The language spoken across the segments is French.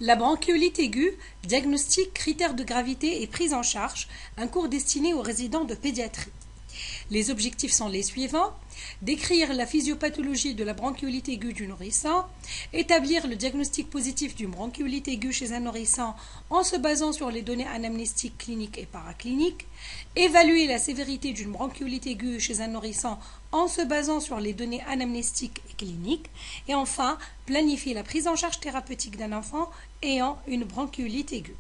La bronchiolite aiguë, diagnostic, critères de gravité et prise en charge, un cours destiné aux résidents de pédiatrie. Les objectifs sont les suivants: décrire la physiopathologie de la bronchiolite aiguë du nourrisson, établir le diagnostic positif d'une bronchiolite aiguë chez un nourrisson en se basant sur les données anamnéstiques cliniques et paracliniques, évaluer la sévérité d'une bronchiolite aiguë chez un nourrisson en se basant sur les données anamnéstiques et cliniques, et enfin planifier la prise en charge thérapeutique d'un enfant ayant une bronchiolite aiguë.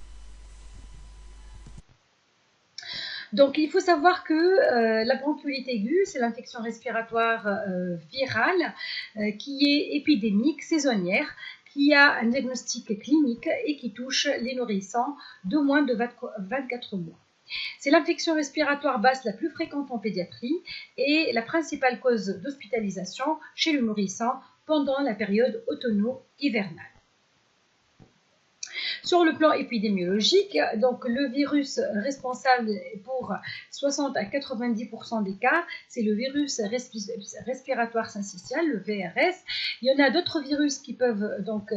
Donc, il faut savoir que la bronchiolite aiguë, c'est l'infection respiratoire virale qui est épidémique, saisonnière, qui a un diagnostic clinique et qui touche les nourrissons de moins de 24 mois. C'est l'infection respiratoire basse la plus fréquente en pédiatrie et la principale cause d'hospitalisation chez le nourrisson pendant la période automno-hivernale. Sur le plan épidémiologique, donc le virus responsable pour 60 à 90% des cas, c'est le virus respiratoire syncytial, le VRS. Il y en a d'autres virus qui peuvent donc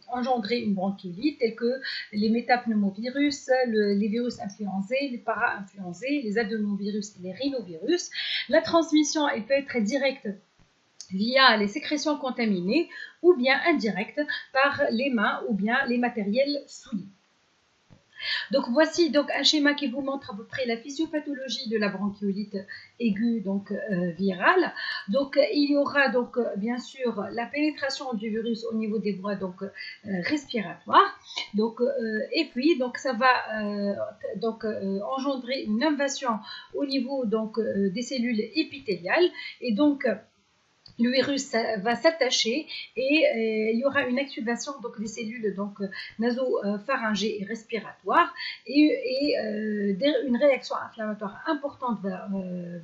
engendrer une bronchiolite, tels que les métapneumovirus, les virus influenzés, les para-influenzés, les adénovirus et les rhinovirus. La transmission, elle peut être directe via les sécrétions contaminées ou bien indirectes par les mains ou bien les matériels souillés. Donc voici donc un schéma qui vous montre à peu près la physiopathologie de la bronchiolite aiguë donc virale. Donc il y aura donc bien sûr la pénétration du virus au niveau des voies donc respiratoires. Donc et puis donc ça va engendrer une invasion au niveau donc des cellules épithéliales et donc le virus va s'attacher et il y aura une activation donc des cellules donc nasopharyngées et respiratoires et une réaction inflammatoire importante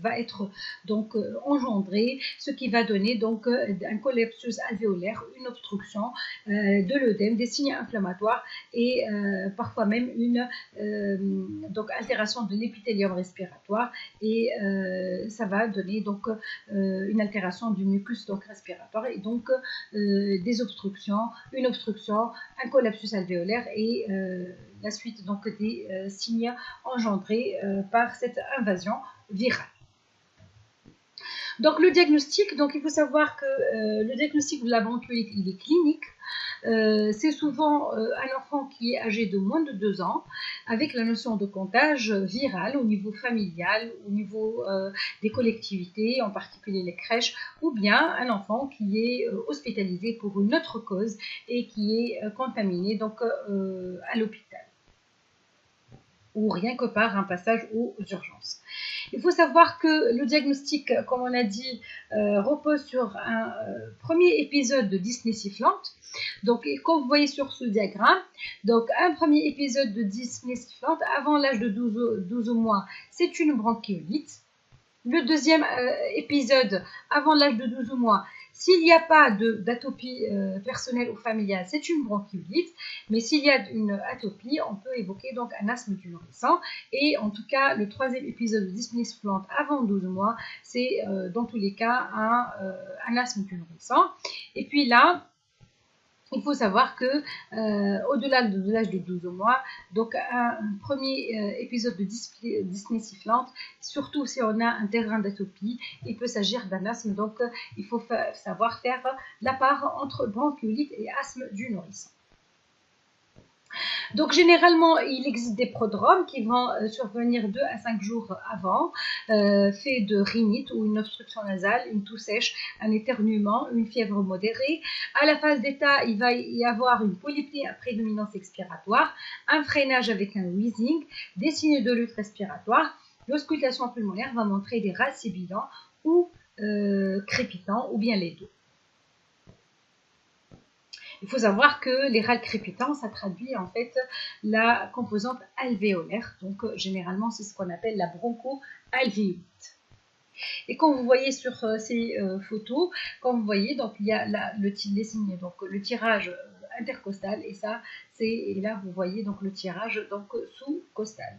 va être donc engendrée, ce qui va donner donc un collapsus alvéolaire, une obstruction de l'œdème, des signes inflammatoires et parfois même une donc altération de l'épithélium respiratoire et ça va donner donc une altération du mucus donc respiratoire et donc des obstructions, une obstruction, un collapsus alvéolaire et la suite donc des signes engendrés par cette invasion virale. Donc le diagnostic, donc il faut savoir que le diagnostic de la bronchiolite il est clinique. C'est souvent un enfant qui est âgé de moins de 2 ans, avec la notion de comptage viral au niveau familial, au niveau des collectivités, en particulier les crèches, ou bien un enfant qui est hospitalisé pour une autre cause et qui est contaminé donc à l'hôpital, ou rien que par un passage aux urgences. Il faut savoir que le diagnostic, comme on a dit, repose sur un premier épisode de dyspnée sifflante. Donc, comme vous voyez sur ce diagramme, donc un premier épisode de dyspnée sifflante avant l'âge de 12 mois, c'est une bronchiolite. Le deuxième épisode avant l'âge de 12 mois, s'il n'y a pas d'atopie personnelle ou familiale, c'est une bronchiolite. Mais s'il y a une atopie, on peut évoquer donc un asthme du nourrisson. Et en tout cas, le troisième épisode de dyspnée sifflante avant 12 mois, c'est dans tous les cas un asthme du nourrisson. Et puis là, il faut savoir que au-delà de l'âge de 12 mois, donc un premier épisode de dyspnée sifflante, surtout si on a un terrain d'atopie, il peut s'agir d'un asthme. Donc il faut savoir faire la part entre bronchiolite et asthme du nourrisson. Donc généralement, il existe des prodromes qui vont survenir 2 à 5 jours avant, faits de rhinite ou une obstruction nasale, une toux sèche, un éternuement, une fièvre modérée. À la phase d'état, il va y avoir une polypnée à prédominance expiratoire, un freinage avec un wheezing, des signes de lutte respiratoire. L'auscultation pulmonaire va montrer des râles sibilants ou crépitants ou bien les deux. Il faut savoir que les râles crépitants, ça traduit en fait la composante alvéolaire. Donc généralement, c'est ce qu'on appelle la bronchoalvéolite. Et comme vous voyez sur ces photos, comme vous voyez, donc il y a là, les signes, donc le tirage intercostal et ça, et là vous voyez donc le tirage donc sous-costal.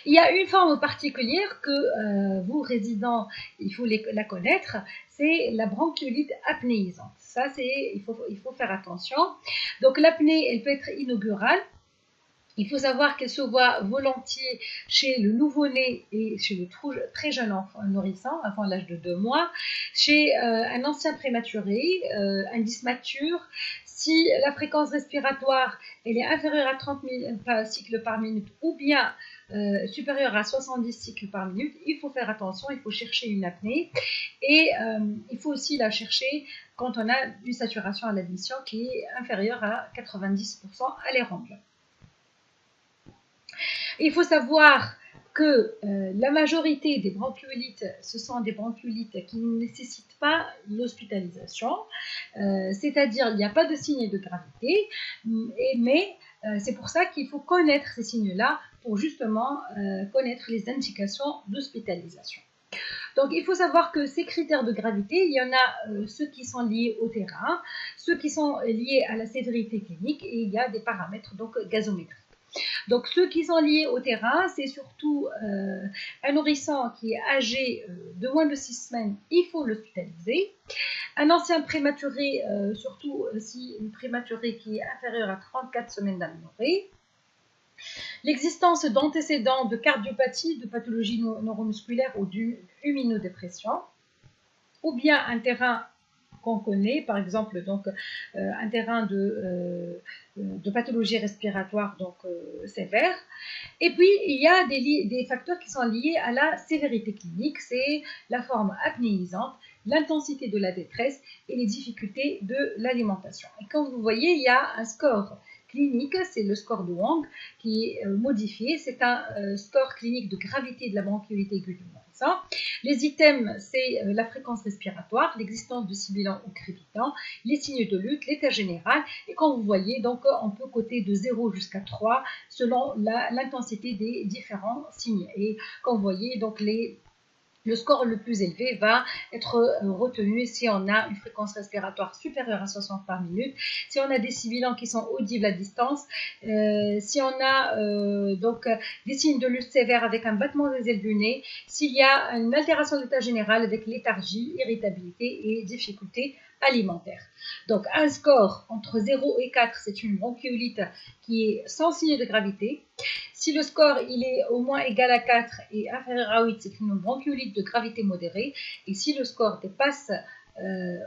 Il y a une forme particulière que vous, résidents, il faut la connaître, c'est la bronchiolite apnéisante. Ça, il faut faire attention. Donc l'apnée, elle peut être inaugurale. Il faut savoir qu'elle se voit volontiers chez le nouveau-né et chez le très jeune enfant nourrissant, avant l'âge de 2 mois, chez un ancien prématuré, un dysmature. Si la fréquence respiratoire elle est inférieure à 30 000 cycles par minute ou bien supérieure à 70 cycles par minute, il faut faire attention, il faut chercher une apnée. Et il faut aussi la chercher quand on a une saturation à l'admission qui est inférieure à 90% à l'air ambiant. Il faut savoir que la majorité des bronchiolites, ce sont des bronchiolites qui ne nécessitent pas l'hospitalisation, c'est-à-dire il n'y a pas de signe de gravité, mais c'est pour ça qu'il faut connaître ces signes-là pour justement connaître les indications d'hospitalisation. Donc il faut savoir que ces critères de gravité, il y en a ceux qui sont liés au terrain, ceux qui sont liés à la sévérité clinique et il y a des paramètres donc gazométriques. Donc ceux qui sont liés au terrain, c'est surtout un nourrisson qui est âgé de moins de 6 semaines, il faut l'hospitaliser. Un ancien prématuré, surtout si une prématurée qui est inférieure à 34 semaines d'aménorrhée. L'existence d'antécédents de cardiopathie, de pathologie neuromusculaire ou d'humino-dépression, ou bien un terrain qu'on connaît, par exemple donc un terrain de pathologie respiratoire donc sévère. Et puis il y a des facteurs qui sont liés à la sévérité clinique, c'est la forme apnéisante, l'intensité de la détresse et les difficultés de l'alimentation. Et comme vous voyez, il y a un score clinique, c'est le score de Wang qui est modifié. C'est un score clinique de gravité de la bronchiolite aiguë du nourrisson. Les items, c'est la fréquence respiratoire, l'existence de sibilant ou crépitant, les signes de lutte, l'état général. Et comme vous voyez, donc on peut coter de 0 jusqu'à 3 selon l'intensité des différents signes. Et comme vous voyez, donc le score le plus élevé va être retenu si on a une fréquence respiratoire supérieure à 60 par minute, si on a des sibilants qui sont audibles à distance, si on a donc des signes de lutte sévère avec un battement des ailes du nez, s'il y a une altération de l'état général avec léthargie, irritabilité et difficultés alimentaires. Donc un score entre 0 et 4, c'est une bronchiolite qui est sans signe de gravité. Si le score il est au moins égal à 4 et inférieur à 8, c'est une bronchiolite de gravité modérée. Et si le score dépasse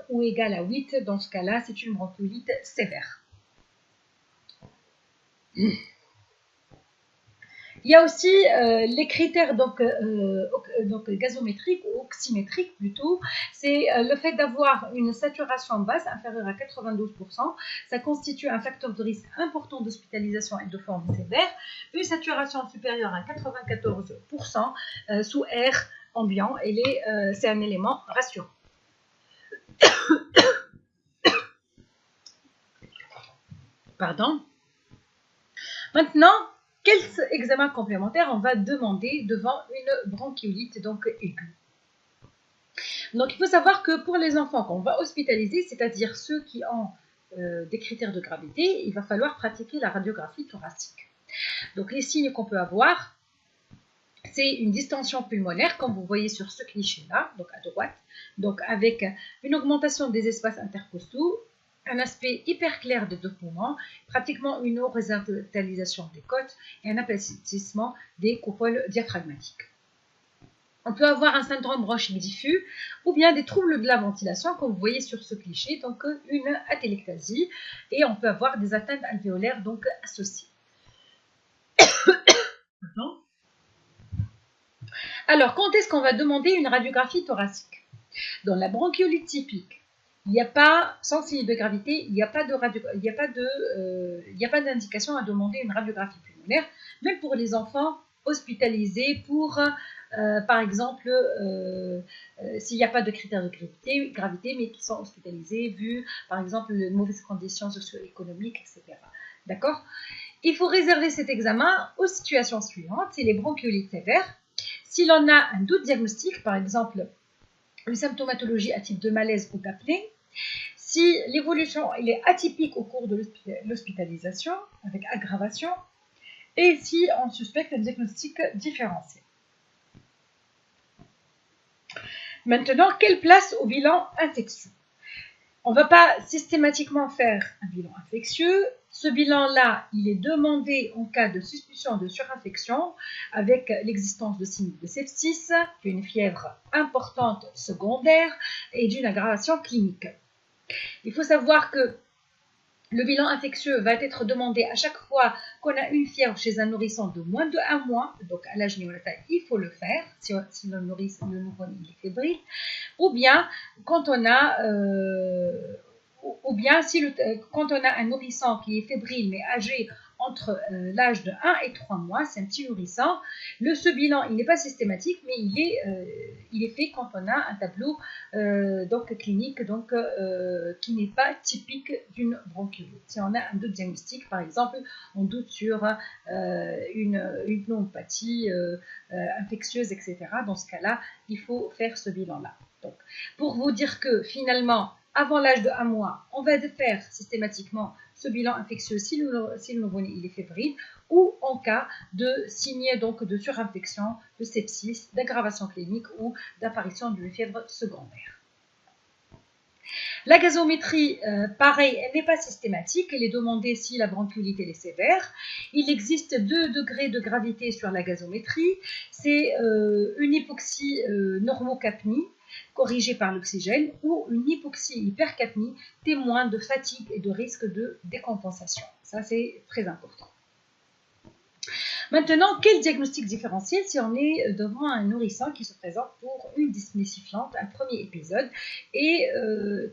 ou égal à 8, dans ce cas-là, c'est une bronchiolite sévère. Il y a aussi les critères donc gazométriques ou oxymétriques plutôt. C'est le fait d'avoir une saturation basse inférieure à 92%. Ça constitue un facteur de risque important d'hospitalisation et de forme sévère. Une saturation supérieure à 94% sous air ambiant, c'est un élément rassurant. Pardon. Maintenant, quel examen complémentaire on va demander devant une bronchiolite donc aiguë? Donc il faut savoir que pour les enfants qu'on va hospitaliser, c'est-à-dire ceux qui ont des critères de gravité, il va falloir pratiquer la radiographie thoracique. Donc les signes qu'on peut avoir, c'est une distension pulmonaire, comme vous voyez sur ce cliché-là, donc à droite, donc avec une augmentation des espaces intercostaux, un aspect hyper clair des deux poumons, pratiquement une horizontalisation des côtes et un aplatissement des coupoles diaphragmatiques. On peut avoir un syndrome bronchique diffus ou bien des troubles de la ventilation, comme vous voyez sur ce cliché, donc une atélectasie, et on peut avoir des atteintes alvéolaires donc associées. Alors, quand est-ce qu'on va demander une radiographie thoracique? Dans la bronchiolite typique, il n'y a pas, sans signe de gravité, il n'y a pas d'indication à demander une radiographie pulmonaire, même pour les enfants hospitalisés pour, par exemple, s'il n'y a pas de critères de gravité, mais qui sont hospitalisés, vu, par exemple, les mauvaises conditions socio-économiques, etc. D'accord? Il faut réserver cet examen aux situations suivantes, c'est les bronchiolites sévères. Si l'on a un doute diagnostique, par exemple, une symptomatologie à type de malaise ou d'apnée, si l'évolution est atypique au cours de l'hospitalisation, avec aggravation, et si on suspecte un diagnostic différentiel. Maintenant, quelle place au bilan infectieux? On ne va pas systématiquement faire un bilan infectieux. Ce bilan-là, il est demandé en cas de suspicion de surinfection avec l'existence de signes de sepsis, d'une fièvre importante secondaire et d'une aggravation clinique. Il faut savoir que le bilan infectieux va être demandé à chaque fois qu'on a une fièvre chez un nourrisson de moins de 1 mois, donc à l'âge néonatal, il faut le faire si le nouveau-né est fébrile, ou bien quand on a quand on a un nourrisson qui est fébrile mais âgé entre l'âge de 1 et 3 mois, c'est un petit nourrisson. Ce bilan, il n'est pas systématique, mais il est fait quand on a un tableau donc clinique qui n'est pas typique d'une bronchiolite. Si on a un doute diagnostique, par exemple, on doute sur une pneumopathie infectieuse, etc. Dans ce cas-là, il faut faire ce bilan-là. Donc, pour vous dire que finalement, avant l'âge de 1 mois, on va faire systématiquement ce bilan infectieux si le nouveau-né il est fébrile ou en cas de signes donc de surinfection, de sepsis, d'aggravation clinique ou d'apparition d'une fièvre secondaire. La gazométrie, pareil, elle n'est pas systématique, elle est demandée si la bronchiolite est sévère. Il existe 2 degrés de gravité sur la gazométrie. C'est une hypoxie normocapnie corrigée par l'oxygène ou une hypoxie hypercapnie témoin de fatigue et de risque de décompensation. Ça, c'est très important. Maintenant, quel diagnostic différentiel si on est devant un nourrisson qui se présente pour une dyspnée sifflante, un premier épisode, et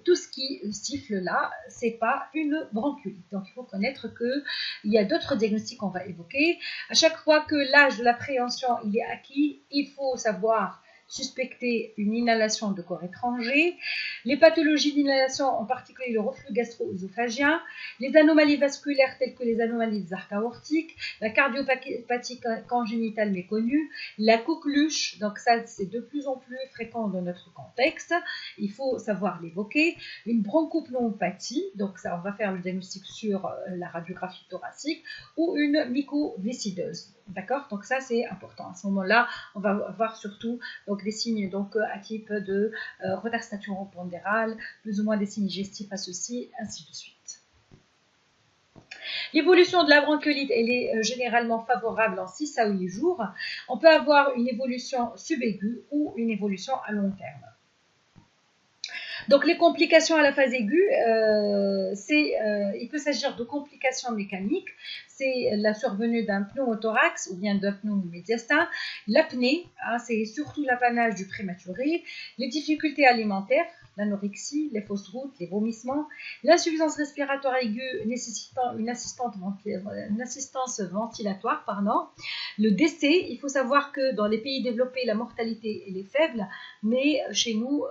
tout ce qui siffle là, c'est pas une bronchiolite. Donc il faut connaître qu'il y a d'autres diagnostics qu'on va évoquer. À chaque fois que l'âge de l'appréhension il est acquis, il faut savoir suspecter une inhalation de corps étranger, les pathologies d'inhalation, en particulier le reflux gastro-œsophagien, les anomalies vasculaires telles que les anomalies des arcs aortiques, la cardiopathie congénitale méconnue, la coqueluche, donc ça c'est de plus en plus fréquent dans notre contexte, il faut savoir l'évoquer, une bronchopneumopathie, donc ça on va faire le diagnostic sur la radiographie thoracique, ou une mycovéscideuse. D'accord? Donc ça c'est important. À ce moment-là, on va voir surtout donc, des signes à type de retard staturo-pondéral, plus ou moins des signes digestifs associés, ainsi de suite. L'évolution de la bronchiolite, elle est généralement favorable en 6 à 8 jours. On peut avoir une évolution subaiguë ou une évolution à long terme. Donc les complications à la phase aiguë, il peut s'agir de complications mécaniques, c'est la survenue d'un pneumothorax ou bien d'un pneumomédiastin, l'apnée, c'est surtout l'apanage du prématuré, les difficultés alimentaires, l'anorexie, les fausses routes, les vomissements, l'insuffisance respiratoire aiguë nécessitant une assistance ventilatoire, le décès. Il faut savoir que dans les pays développés, la mortalité elle est faible, mais chez nous,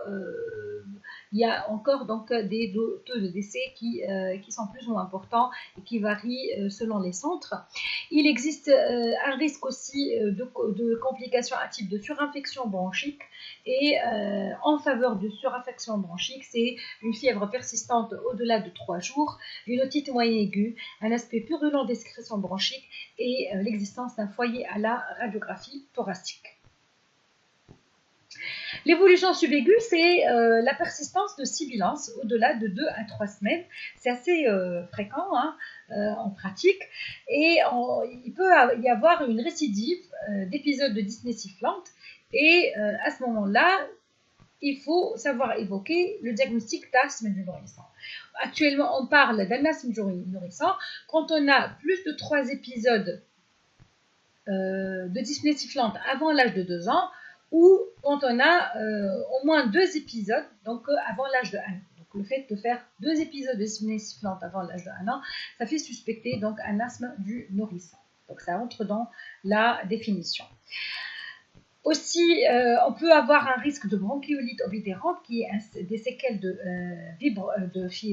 il y a encore donc des taux de décès qui sont plus ou moins importants et qui varient selon les centres. Il existe un risque aussi de complications à type de surinfection bronchique et en faveur de surinfection bronchique, c'est une fièvre persistante au-delà de 3 jours, une otite moyenne aiguë, un aspect purulent des sécrétions bronchiques et l'existence d'un foyer à la radiographie thoracique. L'évolution subaiguë, c'est la persistance de sibilance au-delà de 2 à 3 semaines. C'est assez fréquent en pratique. Et il peut y avoir une récidive d'épisodes de dyspnée sifflante. Et à ce moment-là, il faut savoir évoquer le diagnostic d'asthme du nourrisson. Actuellement, on parle d'un asthme du nourrisson quand on a plus de 3 épisodes de dyspnée sifflante avant l'âge de 2 ans, ou quand on a au moins 2 épisodes, donc avant l'âge de 1 an. Donc le fait de faire 2 épisodes de dyspnée sifflante avant l'âge de 1 an, ça fait suspecter donc un asthme du nourrisson. Donc ça entre dans la définition. Aussi, on peut avoir un risque de bronchiolite oblitérante qui est des séquelles de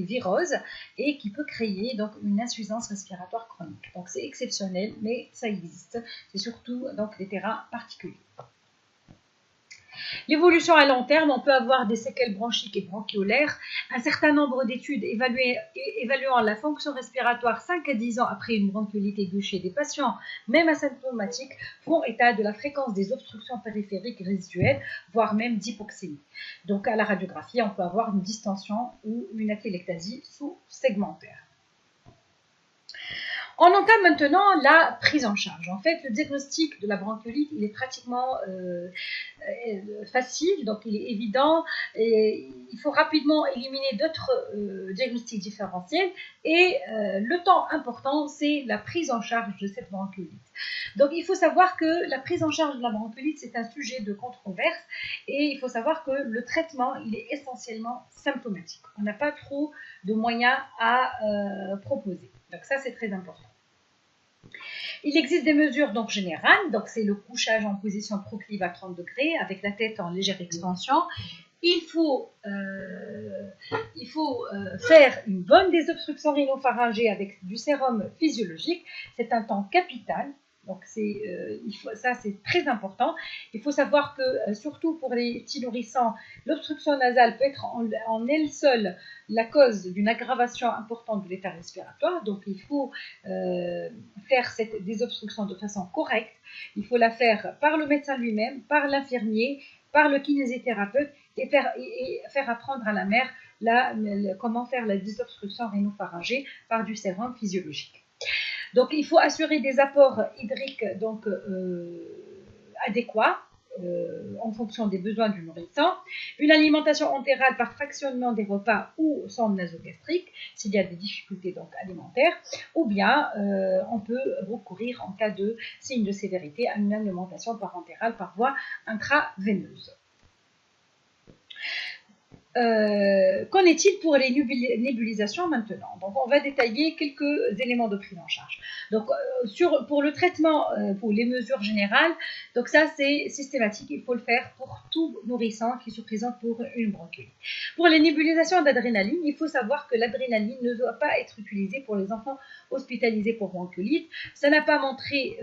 virose et qui peut créer donc une insuffisance respiratoire chronique. Donc c'est exceptionnel, mais ça existe. C'est surtout donc des terrains particuliers. L'évolution à long terme, on peut avoir des séquelles bronchiques et bronchiolaires. Un certain nombre d'études évaluant la fonction respiratoire 5 à 10 ans après une bronchiolite aiguë chez des patients, même asymptomatiques, font état de la fréquence des obstructions périphériques résiduelles, voire même d'hypoxémie. Donc à la radiographie, on peut avoir une distension ou une atelectasie sous-segmentaire. On entame maintenant la prise en charge. En fait, le diagnostic de la bronchiolite, il est pratiquement facile, donc il est évident. Et il faut rapidement éliminer d'autres diagnostics différentiels. Et le temps important, c'est la prise en charge de cette bronchiolite. Donc il faut savoir que la prise en charge de la bronchiolite, c'est un sujet de controverse. Et il faut savoir que le traitement, il est essentiellement symptomatique. On n'a pas trop de moyens à proposer. Donc ça, c'est très important. Il existe des mesures donc générales, donc c'est le couchage en position proclive à 30 degrés avec la tête en légère extension. Il faut faire une bonne désobstruction rhinopharyngée avec du sérum physiologique. C'est un temps capital. Donc ça c'est très important. Il faut savoir que surtout pour les petits nourrissants, l'obstruction nasale peut être en elle seule la cause d'une aggravation importante de l'état respiratoire. Donc il faut faire cette désobstruction de façon correcte. Il faut la faire par le médecin lui-même, par l'infirmier, par le kinésithérapeute et faire apprendre à la mère comment faire la désobstruction rhinopharyngée par du sérum physiologique. Donc, il faut assurer des apports hydriques adéquats en fonction des besoins du nourrissant, une alimentation entérale par fractionnement des repas ou sonde nasogastrique s'il y a des difficultés donc alimentaires, ou bien on peut recourir en cas de signe de sévérité à une alimentation parentérale par voie intraveineuse. Qu'en est-il pour les nébulisations maintenant? Donc, on va détailler quelques éléments de prise en charge. Donc, pour le traitement, pour les mesures générales, donc ça c'est systématique, il faut le faire pour tout nourrissant qui se présente pour une bronchiolite. Pour les nébulisations d'adrénaline, il faut savoir que l'adrénaline ne doit pas être utilisée pour les enfants hospitalisés pour bronchiolite. Ça n'a pas montré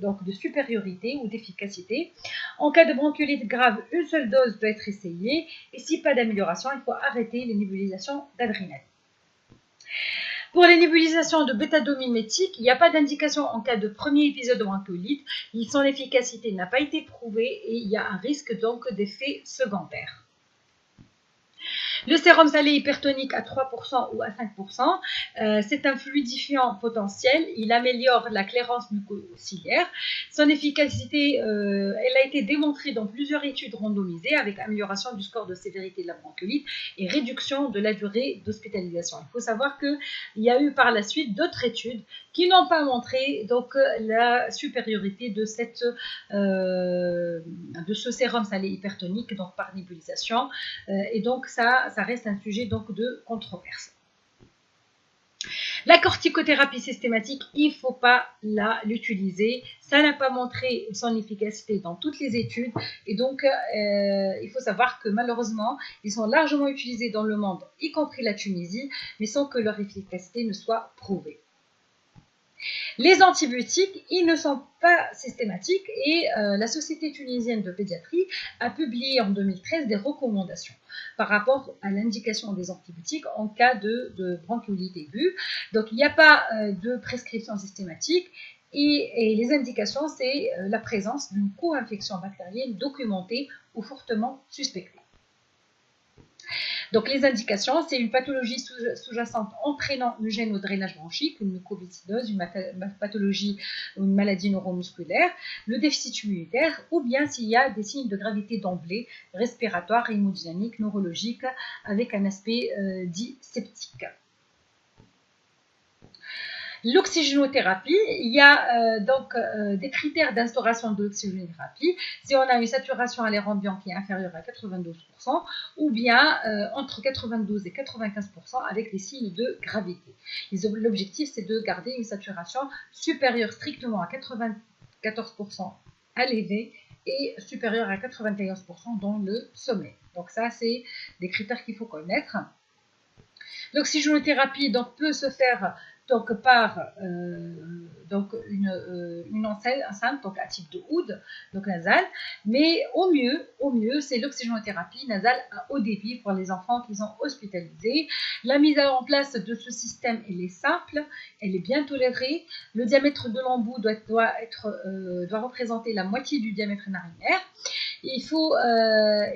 donc de supériorité ou d'efficacité. En cas de bronchiolite grave, une seule dose peut être essayée et si pas d'amélioration, il faut arrêter les nébulisations d'adrénaline. Pour les nébulisations de bêta-2-mimétique, il n'y a pas d'indication en cas de premier épisode de bronchiolite. Son efficacité n'a pas été prouvée et il y a un risque donc d'effet secondaire. Le sérum salé hypertonique à 3% ou à 5%, c'est un fluidifiant potentiel. Il améliore la clairance mucociliaire. Son efficacité, elle a été démontrée dans plusieurs études randomisées avec amélioration du score de sévérité de la bronchiolite et réduction de la durée d'hospitalisation. Il faut savoir qu'il y a eu par la suite d'autres études qui n'ont pas montré donc, la supériorité de ce sérum salé hypertonique donc par nébulisation. Et donc ça reste un sujet donc de controverse. La corticothérapie systématique, il ne faut pas l'utiliser. Ça n'a pas montré son efficacité dans toutes les études. Et donc, il faut savoir que malheureusement, ils sont largement utilisés dans le monde, y compris la Tunisie, mais sans que leur efficacité ne soit prouvée. Les antibiotiques, ils ne sont pas systématiques et la Société tunisienne de pédiatrie a publié en 2013 des recommandations par rapport à l'indication des antibiotiques en cas de bronchiolite aiguë. Donc, il n'y a pas de prescription systématique et les indications, c'est la présence d'une co-infection bactérienne documentée ou fortement suspectée. Donc les indications, c'est une pathologie sous-jacente entraînant une gêne au drainage bronchique, une mucoviscidose, une pathologie ou une maladie neuromusculaire, le déficit immunitaire, ou bien s'il y a des signes de gravité d'emblée, respiratoire, hémodynamique, neurologique, avec un aspect dit septique. L'oxygénothérapie, il y a donc des critères d'instauration de l'oxygénothérapie. Si on a une saturation à l'air ambiant qui est inférieure à 92%, ou bien entre 92 et 95% avec des signes de gravité. L'objectif, c'est de garder une saturation supérieure strictement à 94% à l'éveil et supérieure à 91% dans le sommeil. Donc ça, c'est des critères qu'il faut connaître. L'oxygénothérapie donc, peut se faire donc par donc une enceinte, donc un type de oud, donc nasal, mais au mieux, c'est l'oxygénothérapie nasale à haut débit pour les enfants qui sont hospitalisés. La mise en place de ce système, elle est simple, elle est bien tolérée. Le diamètre de l'embout doit représenter la moitié du diamètre narinaire. Il faut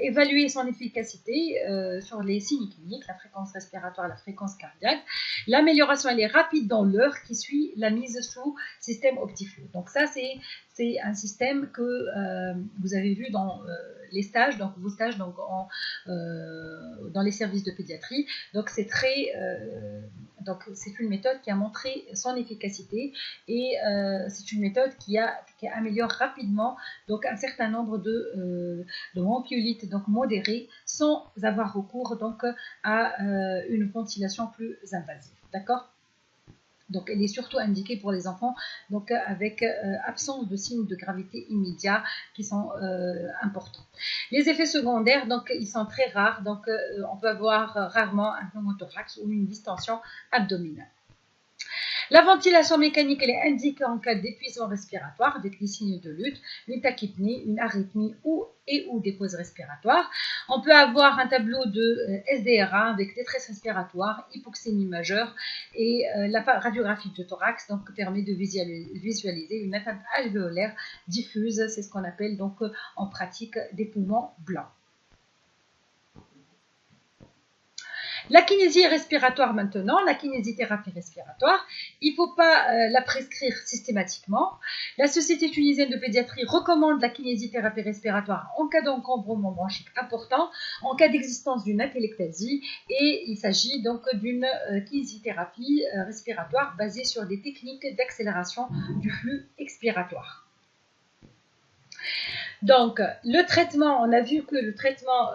évaluer son efficacité sur les signes cliniques, la fréquence respiratoire, la fréquence cardiaque. L'amélioration, elle est rapide dans l'heure qui suit la mise sous système OptiFlow. Donc ça, c'est un système que vous avez vu dans les stages, donc vos stages donc dans les services de pédiatrie. Donc c'est une méthode qui a montré son efficacité et c'est une méthode qui améliore rapidement donc un certain nombre de bronchiolites donc modérés sans avoir recours donc à une ventilation plus invasive. D'accord? Donc, elle est surtout indiquée pour les enfants donc, avec absence de signes de gravité immédiats qui sont importants. Les effets secondaires, donc, ils sont très rares. Donc, on peut avoir rarement un pneumothorax ou une distension abdominale. La ventilation mécanique, elle est indiquée en cas d'épuisement respiratoire avec des signes de lutte, une tachypnée, une arythmie ou des pauses respiratoires. On peut avoir un tableau de SDRA avec détresse respiratoire, hypoxémie majeure et la radiographie de thorax donc, permet de visualiser une atteinte alvéolaire diffuse. C'est ce qu'on appelle donc en pratique des poumons blancs. La kinésie respiratoire maintenant, la kinésithérapie respiratoire, il ne faut pas la prescrire systématiquement. La Société tunisienne de pédiatrie recommande la kinésithérapie respiratoire en cas d'encombrement bronchique important, en cas d'existence d'une atelectasie et il s'agit donc d'une kinésithérapie respiratoire basée sur des techniques d'accélération du flux expiratoire. Donc, le traitement, on a vu que le traitement,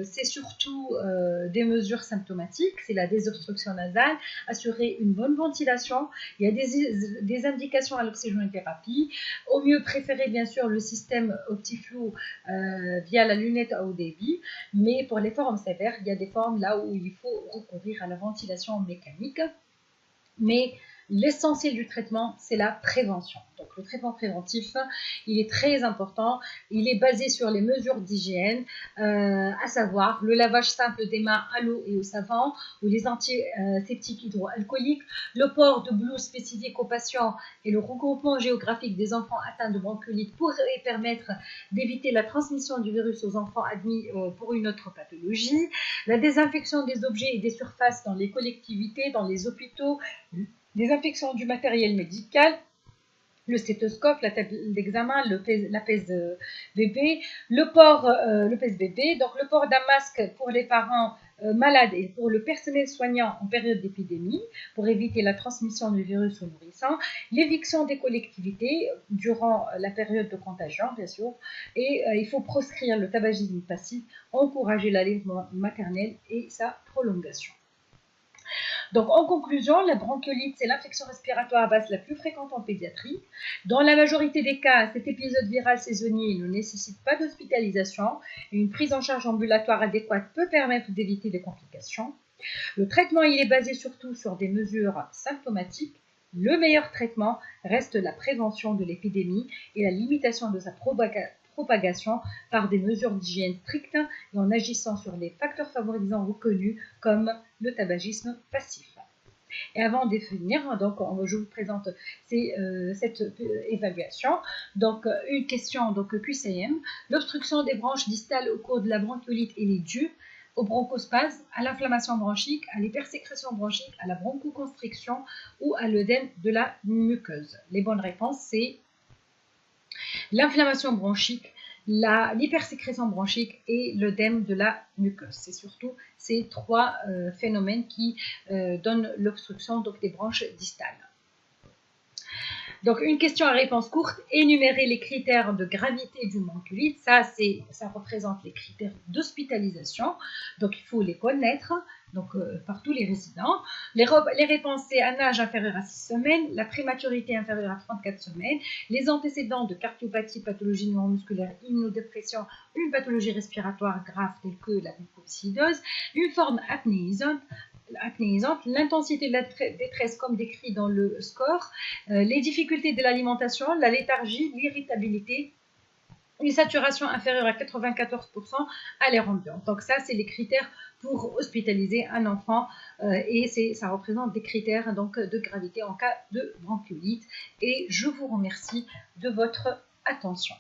c'est surtout des mesures symptomatiques, c'est la désobstruction nasale, assurer une bonne ventilation. Il y a des indications à l'oxygénothérapie. Au mieux, préférer bien sûr le système OptiFlow via la lunette à haut débit, mais pour les formes sévères, il y a des formes là où il faut recourir à la ventilation mécanique. Mais l'essentiel du traitement, c'est la prévention. Donc, le traitement préventif, il est très important. Il est basé sur les mesures d'hygiène, à savoir le lavage simple des mains à l'eau et au savon, ou les antiseptiques hydroalcooliques, le port de blouse spécifique aux patients et le regroupement géographique des enfants atteints de bronchiolite pourrait permettre d'éviter la transmission du virus aux enfants admis pour une autre pathologie. La désinfection des objets et des surfaces dans les collectivités, dans les hôpitaux, désinfection du matériel médical, le stéthoscope, la table d'examen, la pèse bébé, le pèse bébé, donc le port d'un masque pour les parents malades et pour le personnel soignant en période d'épidémie pour éviter la transmission du virus aux nourrissants, l'éviction des collectivités durant la période de contagion, bien sûr, et il faut proscrire le tabagisme passif, encourager l'allaitement maternel et sa prolongation. Donc, en conclusion, la bronchiolite, c'est l'infection respiratoire à base la plus fréquente en pédiatrie. Dans la majorité des cas, cet épisode viral saisonnier ne nécessite pas d'hospitalisation et une prise en charge ambulatoire adéquate peut permettre d'éviter des complications. Le traitement, il est basé surtout sur des mesures symptomatiques. Le meilleur traitement reste la prévention de l'épidémie et la limitation de sa propagation par des mesures d'hygiène strictes et en agissant sur les facteurs favorisants reconnus comme le tabagisme passif. Et avant de finir, donc, je vous présente cette évaluation. Donc, une question donc, QCM. L'obstruction des branches distales au cours de la bronchiolite est due au bronchospasme, à l'inflammation bronchique, à l'hypersécrétion bronchique, à la bronchoconstriction ou à l'œdème de la muqueuse. Les bonnes réponses, c'est l'inflammation bronchique, l'hypersécrétion bronchique et l'œdème de la muqueuse. C'est surtout ces trois phénomènes qui donnent l'obstruction des branches distales. Donc, une question à réponse courte, énumérer les critères de gravité d'une bronchiolite. Ça représente les critères d'hospitalisation. Donc, il faut les connaître donc, par tous les résidents. Les réponses, c'est un âge inférieur à 6 semaines, la prématurité inférieure à 34 semaines, les antécédents de cardiopathie, pathologie neuromusculaire, immunodépression, une pathologie respiratoire grave telle que la mucoviscidose, une forme apnéisante, apnéisante, l'intensité de la détresse comme décrit dans le score, les difficultés de l'alimentation, la léthargie, l'irritabilité, une saturation inférieure à 94% à l'air ambiant. Donc ça, c'est les critères pour hospitaliser un enfant et ça représente des critères donc, de gravité en cas de bronchiolite. Et je vous remercie de votre attention.